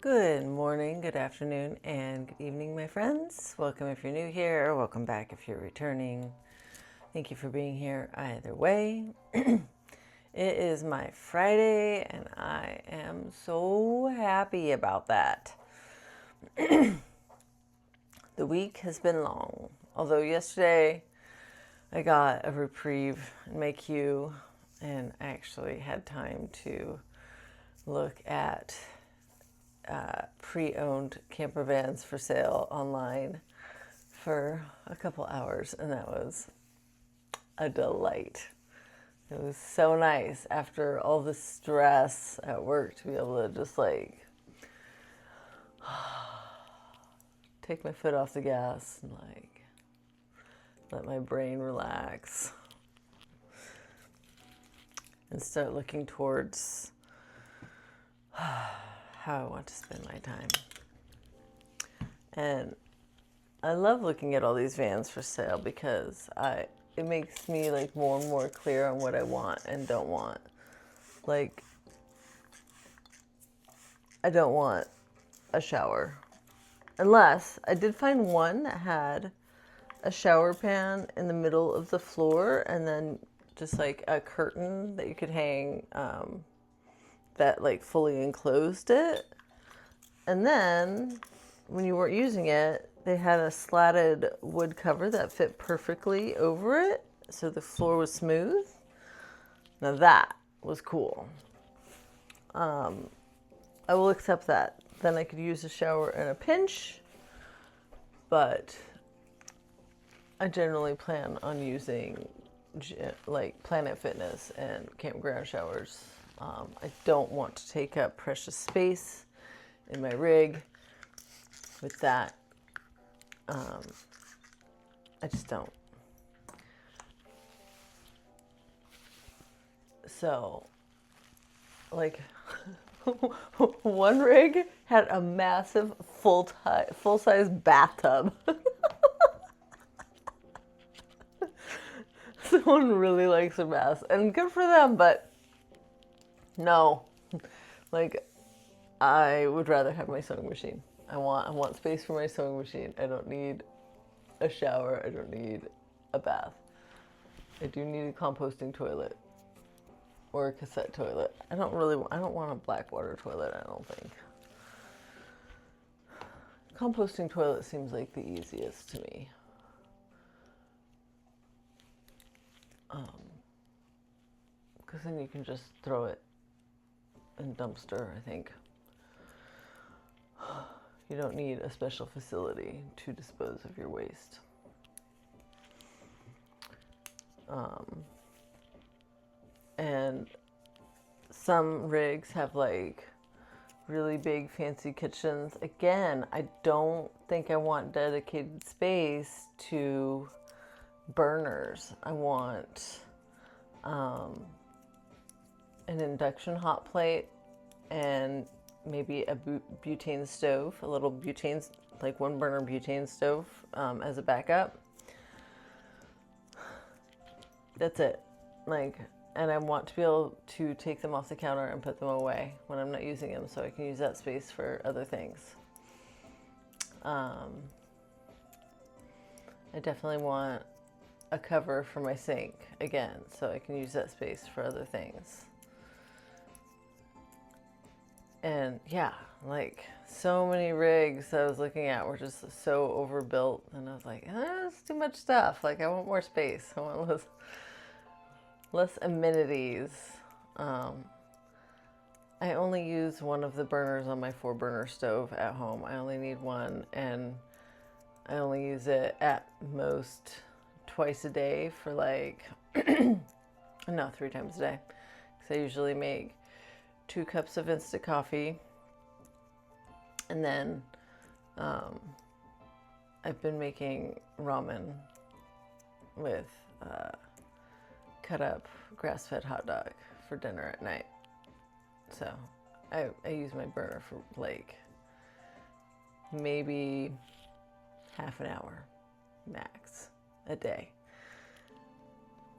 Good morning, good afternoon, and good evening, my friends. Welcome if you're new here, welcome back if you're returning. Thank you for being here either way. It is my Friday, and I am so happy about that. The week has been long, although yesterday I got a reprieve in my queue, and I actually had time to look at pre-owned camper vans for sale online for a couple hours, and that was a delight. It was so nice after all the stress at work to be able to just like take my foot off the gas and like let my brain relax and start looking towards how I want to spend my time. And I love looking at all these vans for sale because it makes me like more and more clear on what I want and don't want. Like, I don't want a shower. Unless I did find one that had a shower pan in the middle of the floor and then just like a curtain that you could hang that like fully enclosed it. And then when you weren't using it, they had a slatted wood cover that fit perfectly over it, so the floor was smooth. Now that was cool. I will accept that. Then I could use a shower in a pinch, but I generally plan on using like Planet Fitness and campground showers. I don't want to take up precious space in my rig with that. I just don't. So, like, one rig had a massive full-size bathtub. Someone really likes a bath, and good for them, but no. Like, I would rather have my sewing machine. I want space for my sewing machine. I don't need a shower. I don't need a bath. I do need a composting toilet or a cassette toilet. I don't want a black water toilet, I don't think. Composting toilet seems like the easiest to me. Because then you can just throw it in dumpster, I think. You don't need a special facility to dispose of your waste. And some rigs have like really big fancy kitchens. Again, I don't think I want dedicated space to burners. I want an induction hot plate and maybe a butane stove, a little butane, like one burner butane stove as a backup. That's it. Like, and I want to be able to take them off the counter and put them away when I'm not using them, so I can use that space for other things. I definitely want a cover for my sink again, so I can use that space for other things. And yeah, like so many rigs that I was looking at were just so overbuilt, and I was like, that's too much stuff. Like, I want more space. I want less amenities. I only use one of the burners on my 4-burner stove at home. I only need one, and I only use it at most twice a day for like, no, 3 times a day. Because I usually make 2 cups of instant coffee, and then I've been making ramen with cut up grass-fed hot dog for dinner at night. So I use my burner for like maybe half an hour max a day.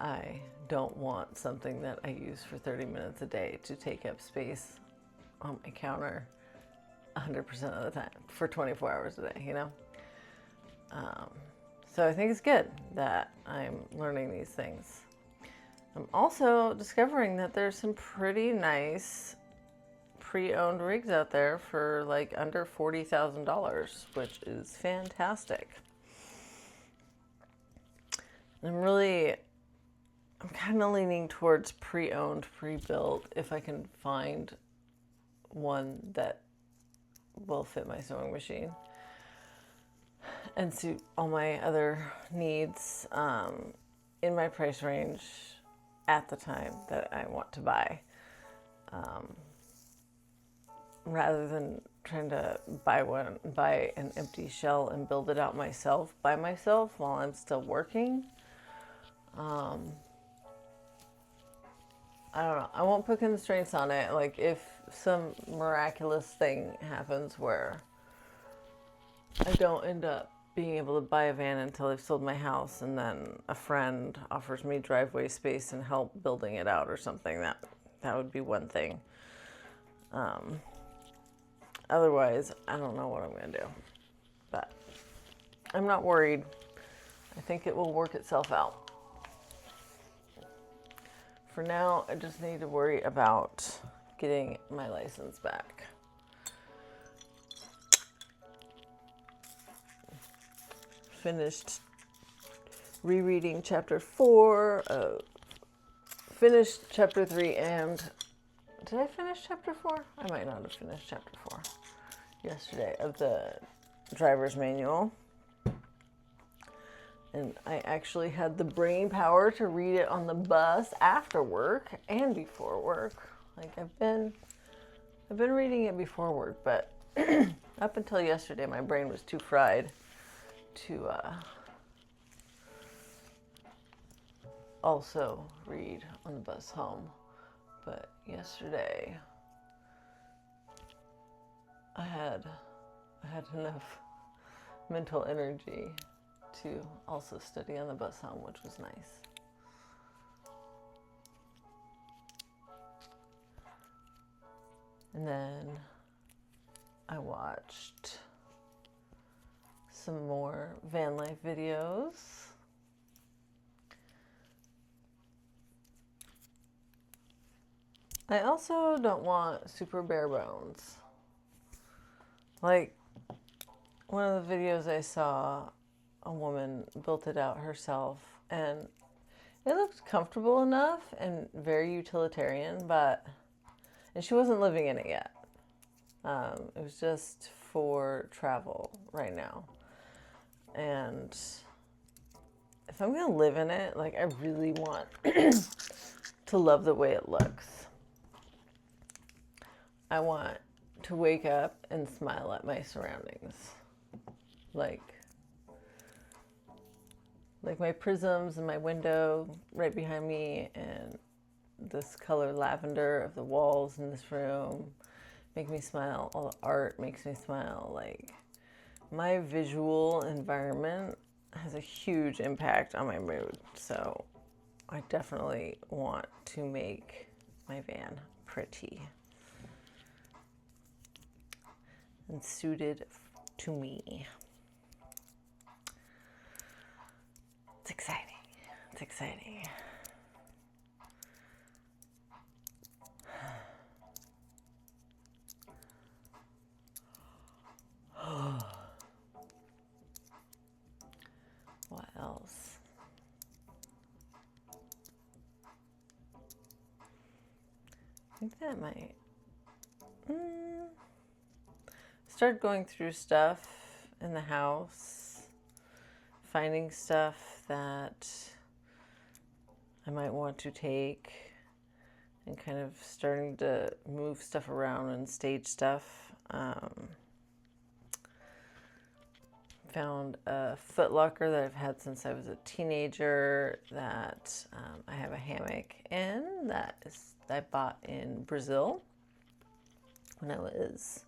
I don't want something that I use for 30 minutes a day to take up space on my counter 100% of the time for 24 hours a day, you know? So I think it's good that I'm learning these things. I'm also discovering that there's some pretty nice pre-owned rigs out there for like under $40,000, which is fantastic. I'm kind of leaning towards pre-owned, pre-built if I can find one that will fit my sewing machine and suit all my other needs in my price range at the time that I want to buy, rather than trying to buy an empty shell and build it out by myself while I'm still working. I don't know. I won't put constraints on it. Like if some miraculous thing happens where I don't end up being able to buy a van until I've sold my house, and then a friend offers me driveway space and help building it out or something, that would be one thing. Otherwise, I don't know what I'm going to do. But I'm not worried. I think it will work itself out. For now, I just need to worry about getting my license back. Finished rereading chapter 4, finished chapter 3, and did I finish chapter 4? I might not have finished chapter 4 yesterday of the driver's manual. And I actually had the brain power to read it on the bus after work and before work. Like I've been reading it before work, but up until yesterday my brain was too fried to also read on the bus home. But yesterday I had enough mental energy to also study on the bus home, which was nice. And then I watched some more van life videos. I also don't want super bare bones. Like one of the videos I saw, a woman built it out herself and it looked comfortable enough and very utilitarian, and she wasn't living in it yet. It was just for travel right now. And if I'm gonna live in it, like I really want to love the way it looks. I want to wake up and smile at my surroundings. Like my prisms and my window right behind me, and this color lavender of the walls in this room make me smile. All the art makes me smile. Like my visual environment has a huge impact on my mood. So I definitely want to make my van pretty and suited to me. It's exciting. It's exciting. What else? I think that might start going through stuff in the house, finding stuff that I might want to take, and kind of starting to move stuff around and stage stuff. Found a foot locker that I've had since I was a teenager that I have a hammock in that I bought in Brazil when I was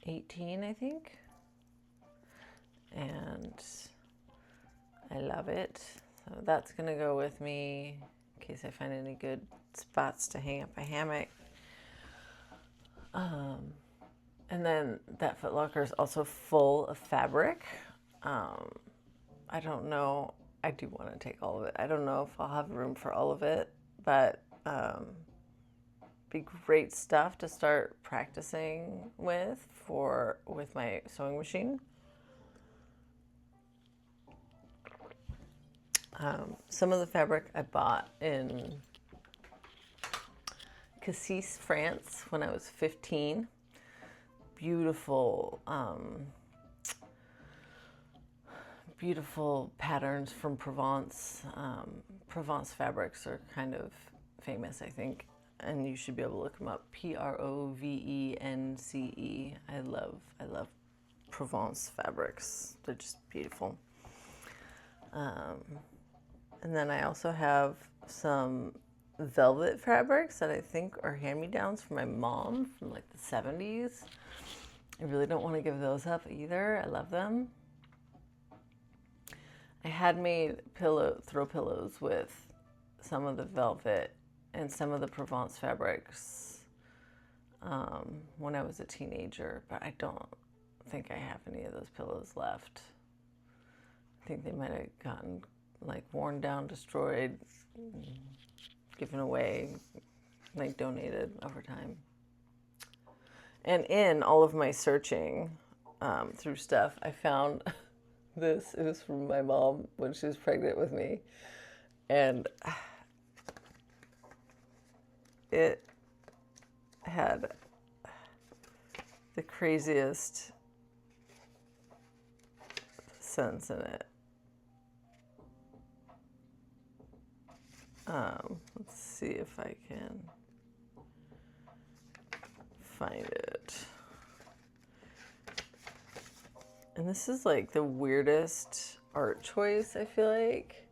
18, I think. And I love it. So that's going to go with me in case I find any good spots to hang up a hammock. And then that Foot Locker is also full of fabric. I don't know. I do want to take all of it. I don't know if I'll have room for all of it, but be great stuff to start practicing with my sewing machine. Some of the fabric I bought in Cassis, France when I was 15. Beautiful, beautiful patterns from Provence. Provence fabrics are kind of famous, I think, and you should be able to look them up. Provence. I love Provence fabrics. They're just beautiful. And then I also have some velvet fabrics that I think are hand-me-downs from my mom from like the 70s. I really don't want to give those up either. I love them. I had made throw pillows with some of the velvet and some of the Provence fabrics when I was a teenager, but I don't think I have any of those pillows left. I think they might have gotten like worn down, destroyed, given away, like donated over time. And in all of my searching through stuff, I found this. It was from my mom when she was pregnant with me. And it had the craziest sentence in it. Let's see if I can find it. And this is like the weirdest art choice, I feel like.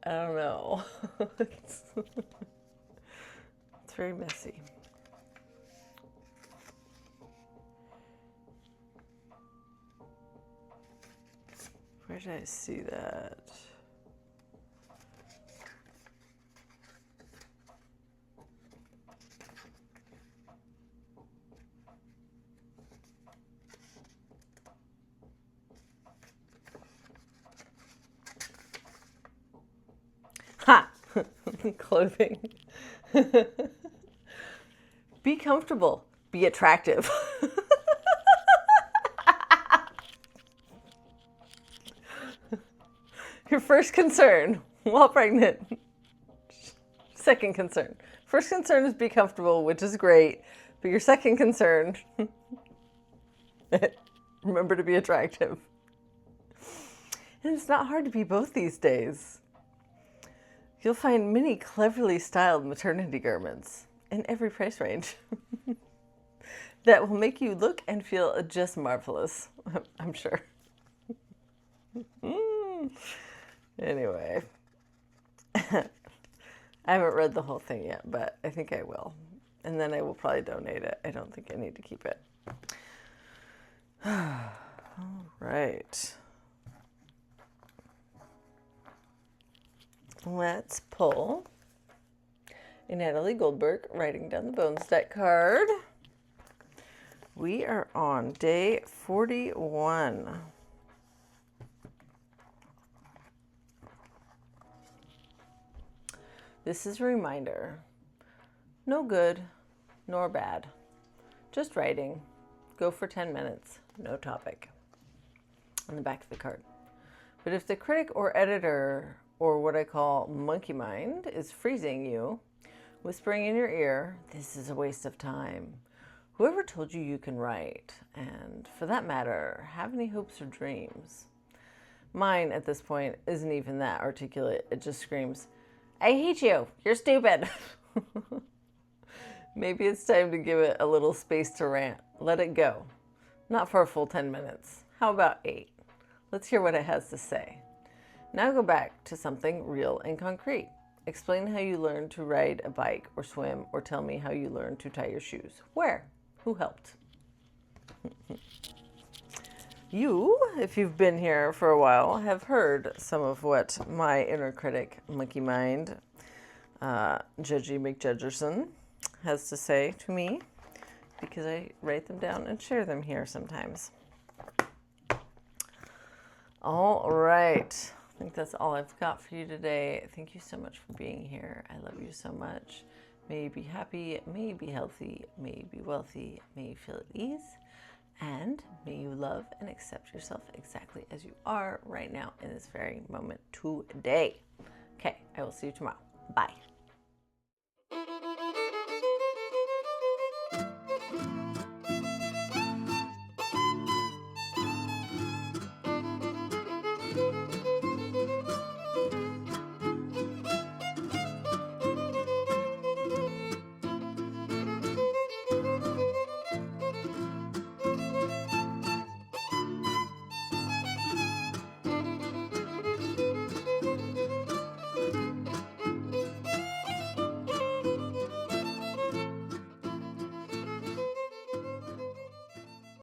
I don't know. It's very messy. Where did I see that? Ha! Clothing. Be comfortable. Be attractive. Your first concern while pregnant. Second concern. First concern is be comfortable, which is great. But your second concern, remember to be attractive. And it's not hard to be both these days. You'll find many cleverly styled maternity garments in every price range that will make you look and feel just marvelous, I'm sure. Anyway, I haven't read the whole thing yet, but I think I will. And then I will probably donate it. I don't think I need to keep it. All right. Let's pull a Natalie Goldberg Writing Down the Bones deck card. We are on day 41. This is a reminder. No good nor bad. Just writing. Go for 10 minutes. No topic. On the back of the card. But if the critic or editor, or what I call monkey mind, is freezing you, whispering in your ear, this is a waste of time. Whoever told you you can write, and for that matter, have any hopes or dreams? Mine, at this point, isn't even that articulate. It just screams, I hate you. You're stupid. Maybe it's time to give it a little space to rant. Let it go. Not for a full 10 minutes. How about 8? Let's hear what it has to say. Now go back to something real and concrete. Explain how you learned to ride a bike or swim, or tell me how you learned to tie your shoes. Where? Who helped? You, if you've been here for a while, have heard some of what my inner critic, monkey mind, Judgy McJudgerson, has to say to me, because I write them down and share them here sometimes. All right. I think that's all I've got for you today. Thank you so much for being here. I love you so much. May you be happy, may you be healthy, may you be wealthy, may you feel at ease. And may you love and accept yourself exactly as you are right now in this very moment today. Okay, I will see you tomorrow. Bye.